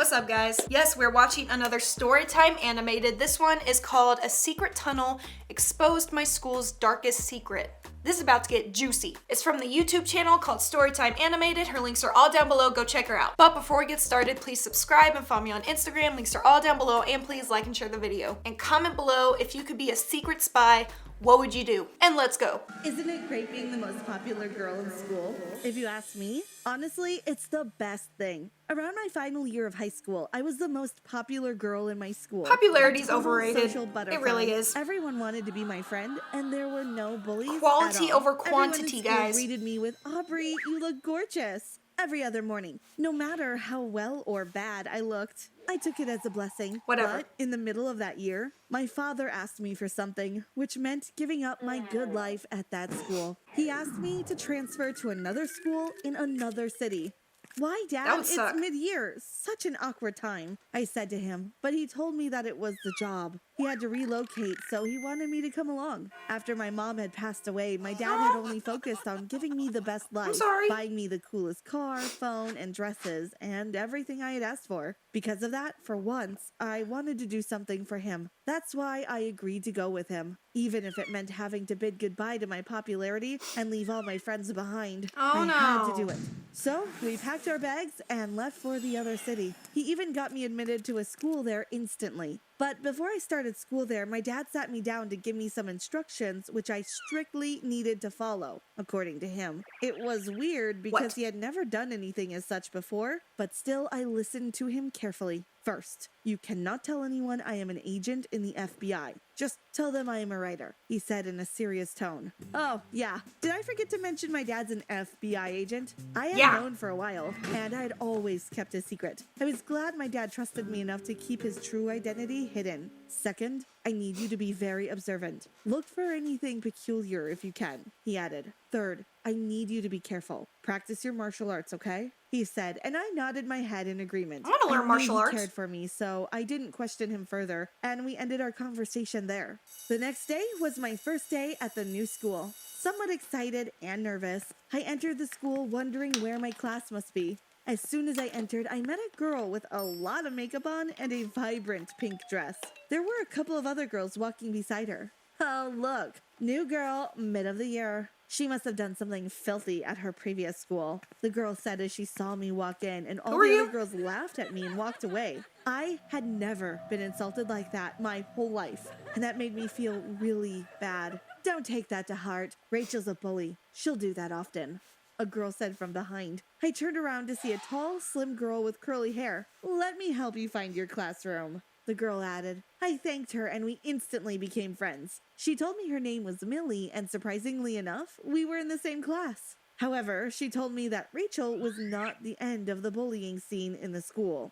What's up, guys? Yes, we're watching another Storytime animated. This one is called A Secret Tunnel Exposed My School's Darkest Secret. This is about to get juicy. It's from the YouTube channel called Storytime Animated. Her links are all down below. Go check her out. But before we get started, please subscribe and follow me on Instagram. Links are all down below. And please like and share the video. And comment below if you could be a secret spy. What would you do? And let's go. Isn't it great being the most popular girl in school? If you ask me, honestly, it's the best thing. Around my final year of high school, I was the most popular girl in my school. Popularity's overrated. It really is. Everyone wanted to be my friend, and there were no bullies Quality at all. over quantity, Everyone in school guys. greeted me with, "Aubrey, you look gorgeous," every other morning. No matter how well or bad I looked, I took it as a blessing. Whatever. But in the middle of that year, my father asked me for something, which meant giving up my good life at that school. He asked me to transfer to another school in another city. "Why, Dad? That would It's suck. mid-year. Such an awkward time," I said to him, but he told me that it was the job. He had to relocate, so he wanted me to come along. After my mom had passed away, my dad had only focused on giving me the best life, sorry. buying me the coolest car, phone, and dresses, and everything I had asked for. Because of that, for once, I wanted to do something for him. That's why I agreed to go with him, even if it meant having to bid goodbye to my popularity and leave all my friends behind. Oh, I no. had to do it. So we packed our bags and left for the other city. He even got me admitted to a school there instantly. But before I started school there, my dad sat me down to give me some instructions, which I strictly needed to follow, according to him. It was weird because he had never done anything as such before, but still I listened to him carefully. First, you cannot tell anyone I am an agent in the FBI. Just tell them I am a writer, he said in a serious tone. Oh, yeah. Did I forget to mention my dad's an FBI agent? I had known for a while, and I had always kept a secret. I was glad my dad trusted me enough to keep his true identity hidden. Second, I need you to be very observant. Look for anything peculiar if you can, he added. Third, I need you to be careful. Practice your martial arts, okay? He said, and I nodded my head in agreement. I want to learn martial arts. He cared for me, so I didn't question him further, and we ended our conversation there. The next day was my first day at the new school. Somewhat excited and nervous, I entered the school wondering where my class must be. As soon as I entered, I met a girl with a lot of makeup on and a vibrant pink dress. There were a couple of other girls walking beside her. Oh, look. New girl, mid of the year. She must have done something filthy at her previous school, the girl said as she saw me walk in, and all the other girls laughed at me and walked away. I had never been insulted like that my whole life, and that made me feel really bad. Don't take that to heart. Rachel's a bully. She'll do that often, a girl said from behind. I turned around to see a tall, slim girl with curly hair. Let me help you find your classroom, the girl added. I thanked her and we instantly became friends. She told me her name was Millie, and surprisingly enough, we were in the same class. However, she told me that Rachel was not the end of the bullying scene in the school.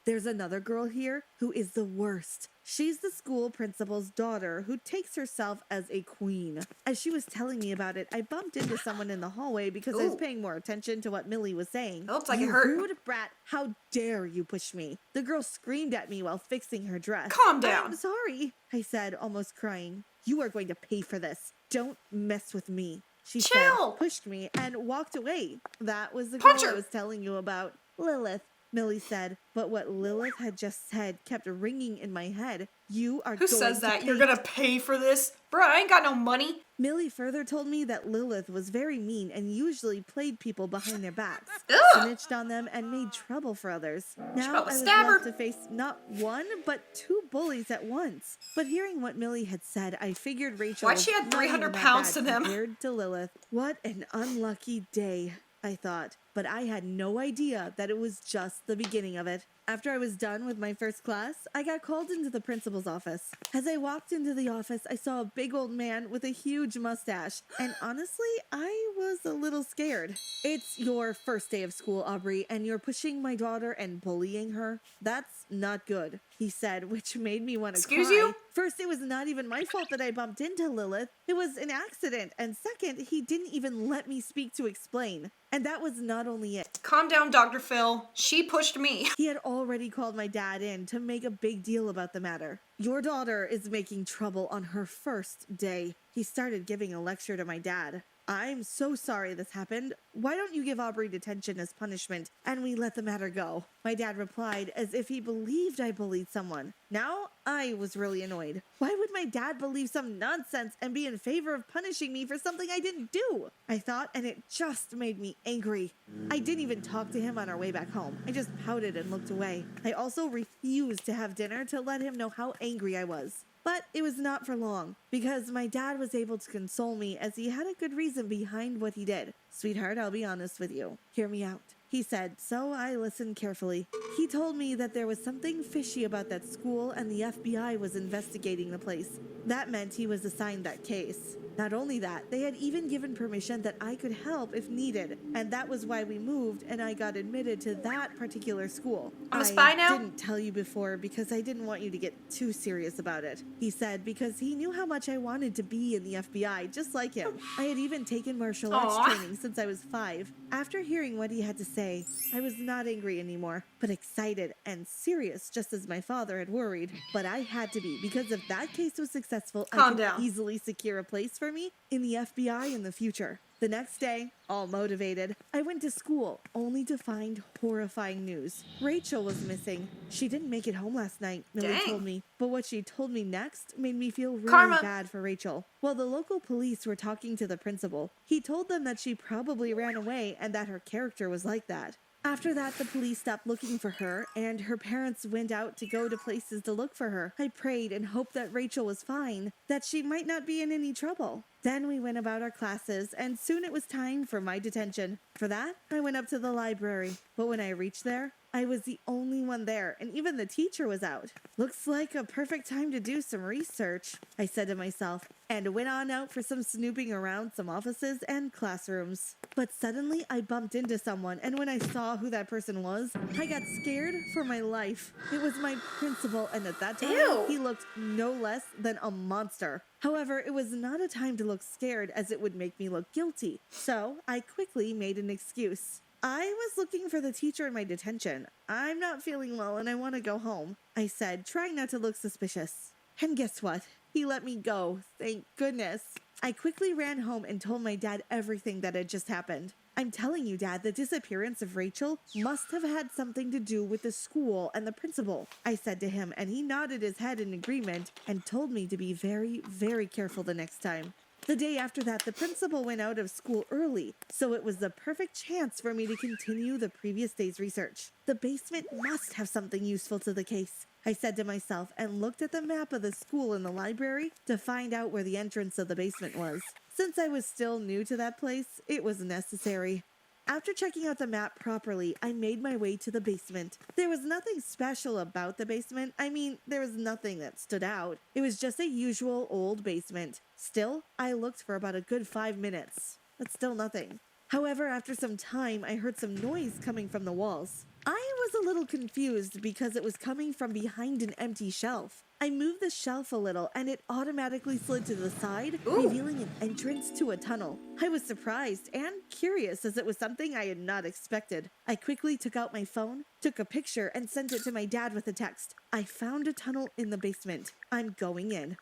There's another girl here who is the worst. She's the school principal's daughter who takes herself as a queen. As she was telling me about it, I bumped into someone in the hallway because I was paying more attention to what Millie was saying. Looks like "You it hurt." rude brat, how dare you push me?" The girl screamed at me while fixing her dress. Calm down. "I'm sorry," I said, almost crying. "You are going to pay for this. Don't mess with me," she said, pushed me, and walked away. That was the girl I was telling you about. Lilith, Millie said, but what Lilith had just said kept ringing in my head. You are Who says that? You're gonna pay for this? Bruh, I ain't got no money. Millie further told me that Lilith was very mean and usually played people behind their backs, snitched on them, and made trouble for others. Now I was left to face not one, but two bullies at once. But hearing what Millie had said, I figured Rachel Why'd she add 300 pounds to them? Compared to Lilith. What an unlucky day, I thought. But I had no idea that it was just the beginning of it. After I was done with my first class, I got called into the principal's office. As I walked into the office, I saw a big old man with a huge mustache, and honestly, I was a little scared. "It's your first day of school, Aubrey, and you're pushing my daughter and bullying her? That's not good," he said, which made me want to cry. Excuse you? First, it was not even my fault that I bumped into Lilith. It was an accident. And second, he didn't even let me speak to explain. And that was not only it. Calm down, Dr. Phil. She pushed me. He had already called my dad in to make a big deal about the matter. "Your daughter is making trouble on her first day." He started giving a lecture to my dad. "I'm so sorry this happened. Why don't you give Aubrey detention as punishment and we let the matter go?" My dad replied as if he believed I bullied someone. Now I was really annoyed. Why would my dad believe some nonsense and be in favor of punishing me for something I didn't do? I thought, and it just made me angry. I didn't even talk to him on our way back home. I just pouted and looked away. I also refused to have dinner to let him know how angry I was. But it was not for long, because my dad was able to console me as he had a good reason behind what he did. "Sweetheart, I'll be honest with you. Hear me out," he said, so I listened carefully. He told me that there was something fishy about that school and the FBI was investigating the place. That meant he was assigned that case. Not only that, they had even given permission that I could help if needed, and that was why we moved and I got admitted to that particular school. I'm a spy now? I didn't tell you before because I didn't want you to get too serious about it, he said, because he knew how much I wanted to be in the FBI, just like him. I had even taken martial arts training since I was 5. After hearing what he had to say, I was not angry anymore, but excited and serious, just as my father had worried. But I had to be, because if that case was successful, I could easily secure a place for me in the FBI in the future. The next day, all motivated, I went to school, only to find horrifying news. Rachel was missing. She didn't make it home last night, Millie told me. But what she told me next made me feel really bad for Rachel. While the local police were talking to the principal, he told them that she probably ran away and that her character was like that. After that, the police stopped looking for her, and her parents went out to go to places to look for her. I prayed and hoped that Rachel was fine, that she might not be in any trouble. Then we went about our classes, and soon it was time for my detention. For that, I went up to the library. But when I reached there, I was the only one there, and even the teacher was out. "Looks like a perfect time to do some research," I said to myself, and went on out for some snooping around some offices and classrooms. But suddenly I bumped into someone, and when I saw who that person was, I got scared for my life. It was my principal, and at that time, he looked no less than a monster. However, it was not a time to look scared, as it would make me look guilty. So I quickly made an excuse. "I was looking for the teacher in my detention. I'm not feeling well and I want to go home," I said, trying not to look suspicious. And guess what? He let me go. Thank goodness. I quickly ran home and told my dad everything that had just happened. "I'm telling you, Dad, the disappearance of Rachel must have had something to do with the school and the principal," I said to him, and he nodded his head in agreement and told me to be very, very careful the next time. The day after that, the principal went out of school early, so it was the perfect chance for me to continue the previous day's research. "The basement must have something useful to the case," I said to myself, and looked at the map of the school in the library to find out where the entrance of the basement was. Since I was still new to that place, it was necessary. After checking out the map properly, I made my way to the basement. There was nothing special about the basement. I mean, there was nothing that stood out. It was just a usual old basement. Still, I looked for about a good 5 minutes, but still nothing. However, after some time, I heard some noise coming from the walls. I was a little confused because it was coming from behind an empty shelf. I moved the shelf a little and it automatically slid to the side, revealing an entrance to a tunnel. I was surprised and curious as it was something I had not expected. I quickly took out my phone, took a picture, and sent it to my dad with a text. "I found a tunnel in the basement. I'm going in."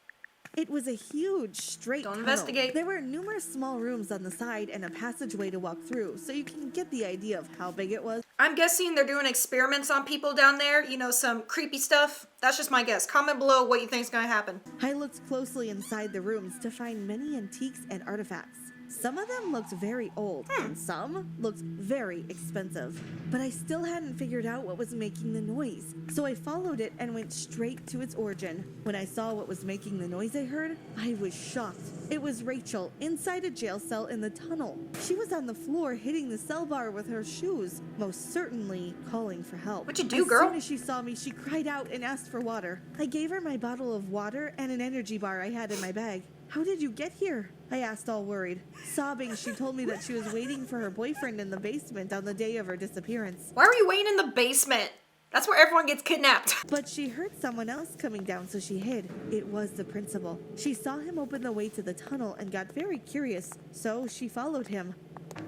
It was a huge, straight tunnel. Investigate. There were numerous small rooms on the side and a passageway to walk through, so you can get the idea of how big it was. I'm guessing they're doing experiments on people down there. You know, some creepy stuff. That's just my guess. Comment below what you think is going to happen. I looked closely inside the rooms to find many antiques and artifacts. Some of them looked very old, and some looked very expensive. But I still hadn't figured out what was making the noise, so I followed it and went straight to its origin. When I saw what was making the noise I heard, I was shocked. It was Rachel, inside a jail cell in the tunnel. She was on the floor hitting the cell bar with her shoes, most certainly calling for help. What'd you do, girl? As soon as she saw me, she cried out and asked for water. I gave her my bottle of water and an energy bar I had in my bag. "How did you get here?" I asked, all worried. Sobbing, she told me that she was waiting for her boyfriend in the basement on the day of her disappearance. Why were you waiting in the basement? That's where everyone gets kidnapped. But she heard someone else coming down, so she hid. It was the principal. She saw him open the way to the tunnel and got very curious, so she followed him.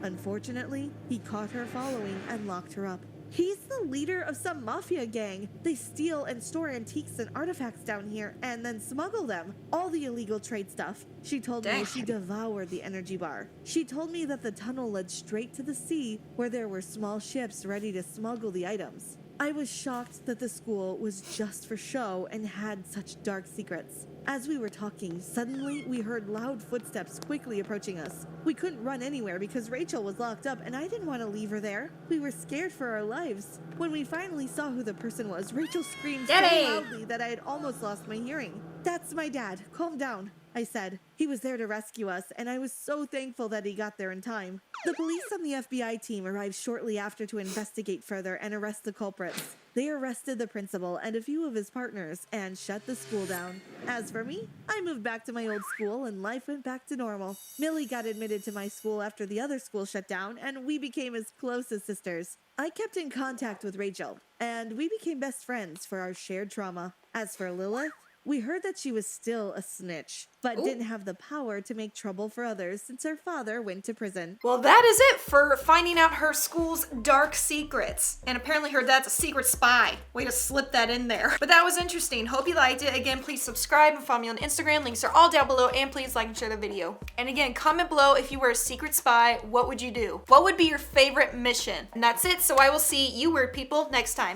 Unfortunately, he caught her following and locked her up. He's the leader of some mafia gang. They steal and store antiques and artifacts down here and then smuggle them. All the illegal trade stuff. She told me Dang. she devoured the energy bar. She told me that the tunnel led straight to the sea where there were small ships ready to smuggle the items. I was shocked that the school was just for show and had such dark secrets. As we were talking, suddenly we heard loud footsteps quickly approaching us. We couldn't run anywhere because Rachel was locked up and I didn't want to leave her there. We were scared for our lives. When we finally saw who the person was, Rachel screamed so Daddy! loudly that I had almost lost my hearing. "That's my dad. Calm down," I said. He was there to rescue us, and I was so thankful that he got there in time. The police and the FBI team arrived shortly after to investigate further and arrest the culprits. They arrested the principal and a few of his partners and shut the school down. As for me, I moved back to my old school and life went back to normal. Millie got admitted to my school after the other school shut down, and we became as close as sisters. I kept in contact with Rachel, and we became best friends for our shared trauma. As for Lilith, we heard that she was still a snitch, but didn't have the power to make trouble for others since her father went to prison. Well, that is it for finding out her school's dark secrets. And apparently her dad's a secret spy. Way to slip that in there. But that was interesting. Hope you liked it. Again, please subscribe and follow me on Instagram. Links are all down below. And please like and share the video. And again, comment below if you were a secret spy, what would you do? What would be your favorite mission? And that's it. So I will see you weird people next time.